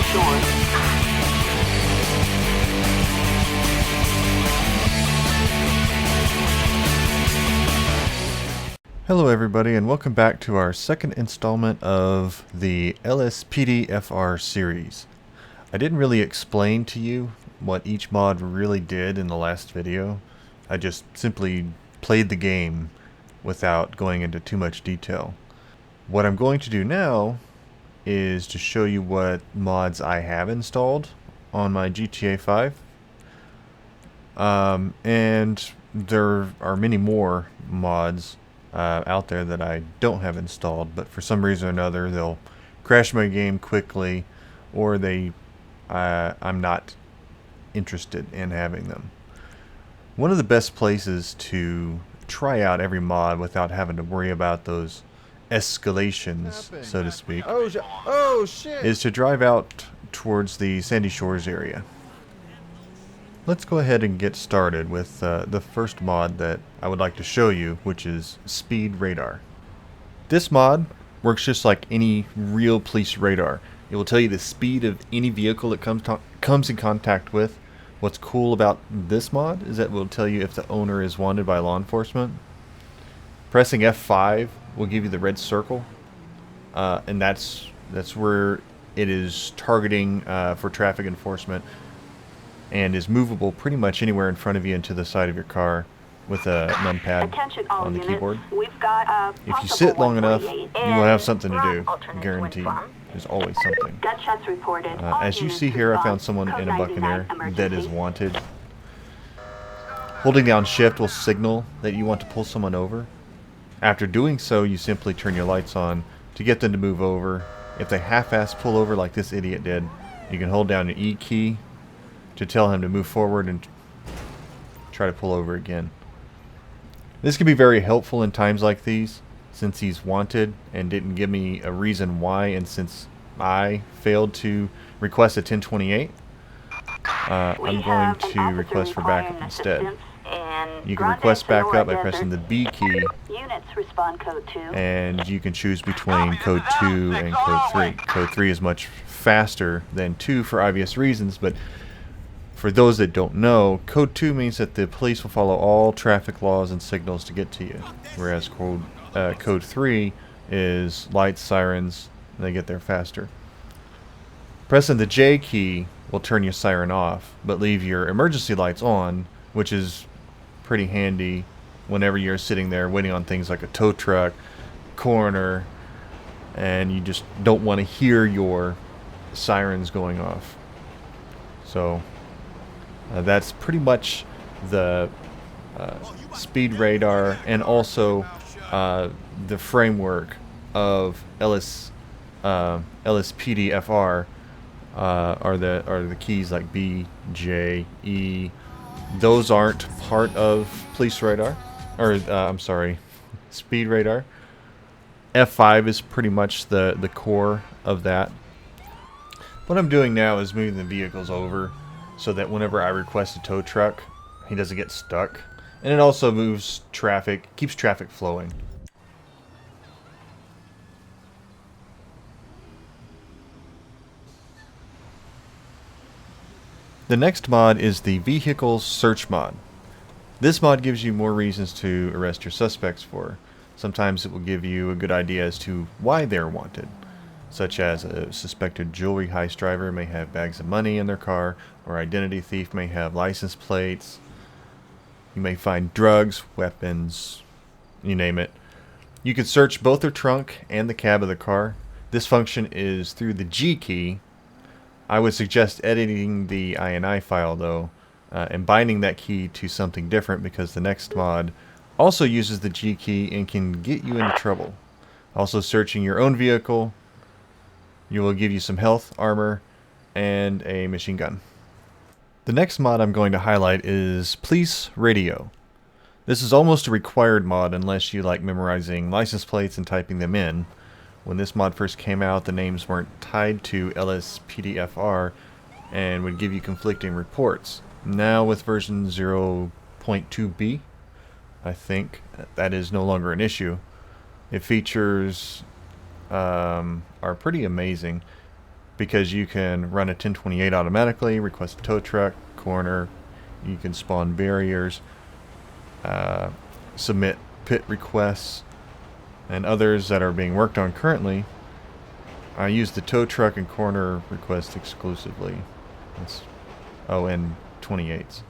shores. Hello everybody, and welcome back to our second installment of the LSPDFR series. I didn't really explain to you what each mod really did in the last video. I just simply played the game without going into too much detail. What I'm going to do now is to show you what mods I have installed on my GTA 5. And there are many more mods out there that I don't have installed, but for some reason or another they'll crash my game quickly, or I'm not interested in having them. One of the best places to try out every mod without having to worry about those escalations, so to speak, is to drive out towards the Sandy Shores area. Let's go ahead and get started with the first mod that I would like to show you, which is Speed Radar. This mod works just like any real police radar. It will tell you the speed of any vehicle it comes in contact with. What's cool about this mod is that it will tell you if the owner is wanted by law enforcement. Pressing F5 will give you the red circle, and that's where it is targeting for traffic enforcement, and is movable pretty much anywhere in front of you and to the side of your car with a numpad on the keyboard. If you sit long enough, you will have something to do, guaranteed. There's always something. As you see here, I found someone in a Buccaneer that is wanted. Holding down shift will signal that you want to pull someone over. After doing so, you simply turn your lights on to get them to move over. If they half-ass pull over like this idiot did, you can hold down your E key to tell him to move forward and try to pull over again. This can be very helpful in times like these, since he's wanted and didn't give me a reason why, and since I failed to request a 1028, I'm going to request for backup instead. You can request backup by pressing the B key, and you can choose between code 2 and code 3. Code 3 is much faster than 2 for obvious reasons, but for those that don't know, code 2 means that the police will follow all traffic laws and signals to get to you, whereas code 3 is lights, sirens, and they get there faster. Pressing the J key will turn your siren off, but leave your emergency lights on, which is pretty handy whenever you're sitting there waiting on things like a tow truck, coroner, and you just don't want to hear your sirens going off. So that's pretty much the speed radar, and also the framework of LSPDFR are the keys like B, J, E. Those aren't part of police radar, or I'm sorry, speed radar. F5 is pretty much the core of that. What I'm doing now is moving the vehicles over so that whenever I request a tow truck, he doesn't get stuck. And it also moves traffic, keeps traffic flowing. The next mod is the Vehicle Search mod. This mod gives you more reasons to arrest your suspects for. Sometimes it will give you a good idea as to why they're wanted, such as a suspected jewelry heist driver may have bags of money in their car, or identity thief may have license plates. You may find drugs, weapons, you name it. You can search both their trunk and the cab of the car. This function is through the G key. I would suggest editing the INI file though, and binding that key to something different, because the next mod also uses the G key and can get you into trouble. Also, searching your own vehicle, you will give you some health, armor, and a machine gun. The next mod I'm going to highlight is Police Radio. This is almost a required mod unless you like memorizing license plates and typing them in. When this mod first came out, the names weren't tied to LSPDFR and would give you conflicting reports. Now with version 0.2b, I think that is no longer an issue. Its features are pretty amazing. because you can run a 1028 automatically, request a tow truck, corner, you can spawn barriers, submit pit requests, and others that are being worked on currently. I use the tow truck and corner request exclusively. And 28s.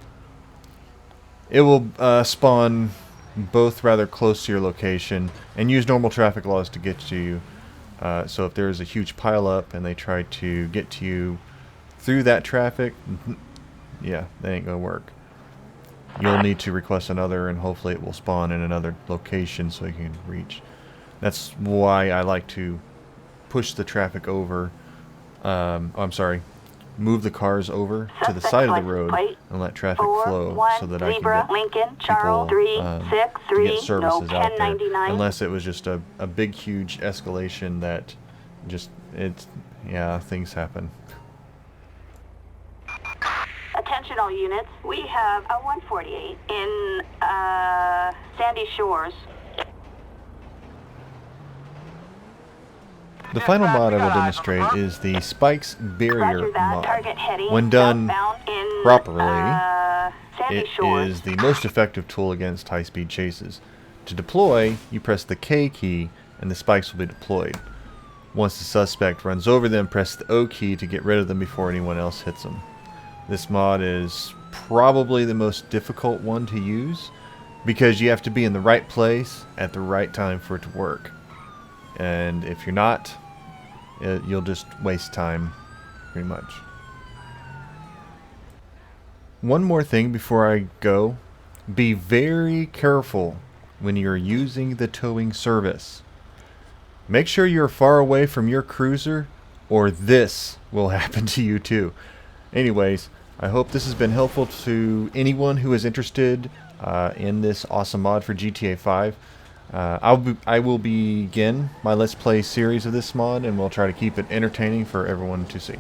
It will spawn both rather close to your location and use normal traffic laws to get to you. So if there's a huge pileup and they try to get to you through that traffic, yeah, that ain't gonna work. You'll need to request another, and hopefully it will spawn in another location so you can reach. That's why I like to push the traffic over. Move the cars over to the side of the road and let traffic flow so that I can get people to get services out there. Unless it was just a big, huge escalation that just, things happen. Attention all units, we have a 148 in Sandy Shores. The final mod I will demonstrate is the Spikes Barrier mod. When done properly, it is the most effective tool against high-speed chases. To deploy, you press the K key and the spikes will be deployed. Once the suspect runs over them, press the O key to get rid of them before anyone else hits them. This mod is probably the most difficult one to use because you have to be in the right place at the right time for it to work. And if you're not, you'll just waste time, pretty much. One more thing before I go. Be very careful when you're using the towing service. Make sure you're far away from your cruiser or this will happen to you too. Anyways, I hope this has been helpful to anyone who is interested in this awesome mod for GTA 5. I will begin my Let's Play series of this mod, and we'll try to keep it entertaining for everyone to see.